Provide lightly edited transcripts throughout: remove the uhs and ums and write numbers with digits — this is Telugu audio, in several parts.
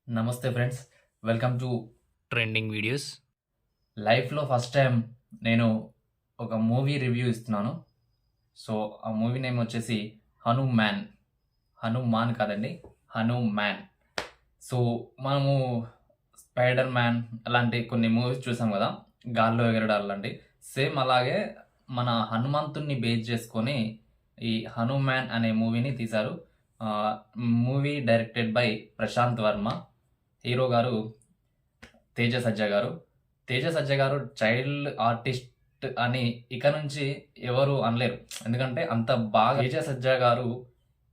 నమస్తే friends, welcome to trending videos. లైఫ్‌లో ఫస్ట్ టైం నేను ఒక మూవీ రివ్యూ ఇస్తున్నాను. సో, ఆ మూవీ నేమ్ వచ్చేసి 'హనుమాన్'. 'హనుమాన్' కాదండి, 'హనుమాన్'. సో, మనము 'స్పైడర్ మ్యాన్' అలాంటి కొన్ని మూవీస్ చూసాం గదా! గాల్లో ఎగరడాలు లాంటివి. సేమ్ అలాగే మన హనుమంతుడిని బేస్ చేసుకొని ఈ 'హనుమాన్' అనే మూవీని తీశారు. Ah, movie directed by Prasanth Varma. Hero గారు తేజ సజ్జా గారు. తేజ సజ్జా గారు చైల్డ్ ఆర్టిస్ట్ అని ఇక నుంచి ఎవరు అనలేరు. ఎందుకంటే అంత బాగా తేజ సజ్జా గారు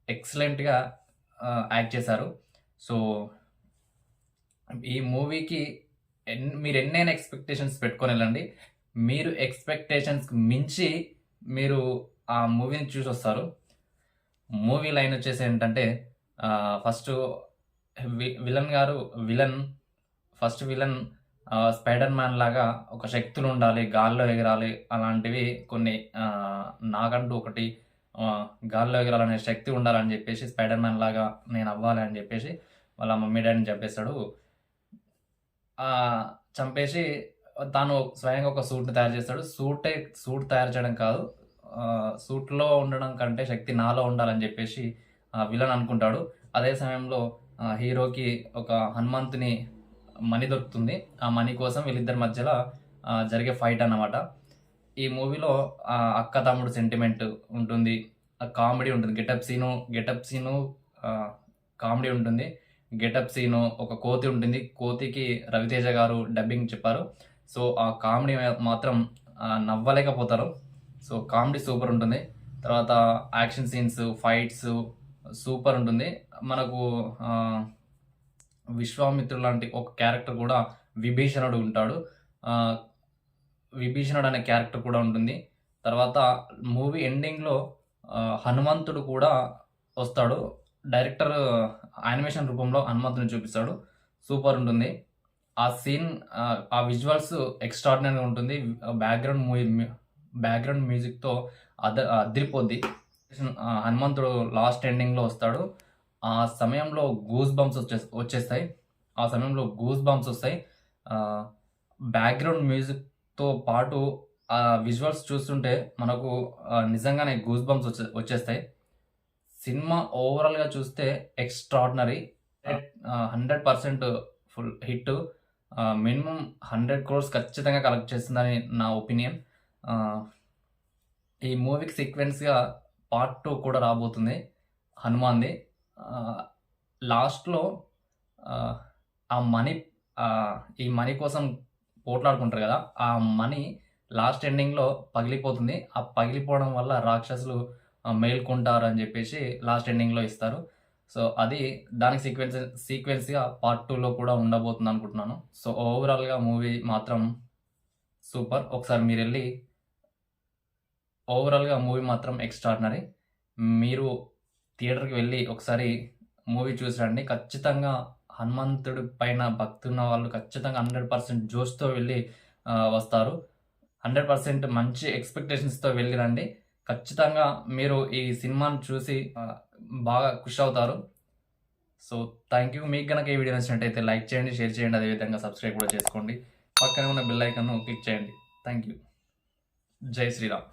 ఎక్సలెంట్‌గా యాక్ట్ చేశారు. సో, ఈ మూవీకి మీరు ఎన్నైనా ఎక్స్‌పెక్టేషన్స్ పెట్టుకొనెళ్ళండి. మీరు ఎక్స్‌పెక్టేషన్స్‌కి మించి మీరు ఆ మూవీని చూసొస్తారు. మూవీ లైన్ వచ్చేసి ఏంటంటే ఫస్టు విలన్ గారు villain first villain spider man లాగా ఒక శక్తులు ఉండాలి, గాల్లో ఎగరాలి అలాంటివి కొన్ని నాకంటూ ఒకటి గాల్లో ఎగరాలనే శక్తి ఉండాలని చెప్పేసి స్పైడర్ మ్యాన్ లాగా నేను అవ్వాలి అని చెప్పేసి వాళ్ళ మమ్మీ డాడీని చంపేస్తాడు. చంపేసి తాను స్వయంగా ఒక సూట్‌ని తయారు చేస్తాడు. సూట్ తయారు చేయడం కాదు, సూట్‌లో ఉండడం కంటే శక్తి నాలో ఉండాలని చెప్పేసి విలన్ అనుకుంటాడు. అదే సమయంలో హీరోకి ఒక హనుమంతుని మనీ దొరుకుతుంది. ఆ మనీ కోసం వీళ్ళిద్దరి మధ్యలో జరిగే ఫైట్ అన్నమాట. ఈ మూవీలో అక్క తమ్ముడు సెంటిమెంట్ ఉంటుంది. కామెడీ ఉంటుంది. గెటప్ సీను కామెడీ ఉంటుంది. గెటప్ సీను ఒక కోతి ఉంటుంది. కోతికి రవితేజ గారు డబ్బింగ్ చెప్పారు. సో, ఆ కామెడీ మాత్రం నవ్వలేకపోతారు. సో, కామెడీ సూపర్ ఉంటుంది. తర్వాత యాక్షన్ సీన్స్, ఫైట్స్ సూపర్ ఉంటుంది. మనకు విశ్వామిత్రుడు లాంటి ఒక క్యారెక్టర్ కూడా విభీషణుడు ఉంటాడు. విభీషణుడు అనే క్యారెక్టర్ కూడా ఉంటుంది. తర్వాత మూవీ ఎండింగ్‌లో హనుమంతుడు కూడా వస్తాడు. డైరెక్టర్ యానిమేషన్ రూపంలో హనుమంతుడిని చూపిస్తాడు. సూపర్ ఉంటుంది. ఆ సీన్, ఆ విజువల్స్ ఎక్స్ట్రార్డినరీగా ఉంటుంది. బ్యాక్‌గ్రౌండ్ మ్యూజిక్‌తో అదిరిపోద్ది. హనుమంతుడు లాస్ట్ ఎండింగ్‌లో వస్తాడు. ఆ సమయంలో గూస్ బంప్స్ వచ్చేస్తాయి. ఆ సమయంలో గూస్ బంప్స్ వస్తాయి. బ్యాక్‌గ్రౌండ్ మ్యూజిక్‌తో పాటు విజువల్స్ చూస్తుంటే మనకు నిజంగానే గూస్ బంప్స్ వచ్చేస్తాయి. సినిమా ఓవరాల్‌గా చూస్తే extraordinary. 100% full hit. Minimum 100 crores ఖచ్చితంగా కలెక్ట్ చేస్తుందని నా ఒపీనియన్. ఈ మూవీకి సీక్వెన్స్‌గా పార్ట్ 2 కూడా రాబోతుంది హనుమాన్‌ది. లాస్ట్‌లో ఆ మనీ ఈ మనీ కోసం పోట్లాడుకుంటారు కదా! ఆ మనీ లాస్ట్ ఎండింగ్‌లో పగిలిపోతుంది. ఆ పగిలిపోవడం వల్ల రాక్షసులు మేల్కొంటారు అని చెప్పేసి లాస్ట్ ఎండింగ్‌లో ఇస్తారు. సో, అది దానికి సీక్వెన్స్‌గా పార్ట్ 2లో కూడా ఉండబోతుంది అనుకుంటున్నాను. సో, ఓవరాల్‌గా మూవీ మాత్రం సూపర్. ఒకసారి మీరెళ్లి ఓవరాల్‌గా మూవీ మాత్రం ఎక్స్ట్రార్డినరీ. మీరు థియేటర్‌కి వెళ్ళి ఒకసారి మూవీ చూసి రండి. ఖచ్చితంగా హనుమంతుడి పైన భక్తి ఉన్న వాళ్ళు ఖచ్చితంగా 100% జోష్‌తో వెళ్ళి వస్తారు. 100% మంచి ఎక్స్‌పెక్టేషన్స్‌తో వెళ్ళి రండి. ఖచ్చితంగా మీరు ఈ సినిమాని చూసి బాగా ఖుషి అవుతారు. So, thank you. మీకు గనక ఈ వీడియో నచ్చినట్టయితే లైక్ చేయండి, షేర్ చేయండి. అదేవిధంగా సబ్స్క్రైబ్ కూడా చేసుకోండి. పక్కనే ఉన్న బెల్ ఐకాన్‌ను క్లిక్ చేయండి. Thank you. జై శ్రీరామ్.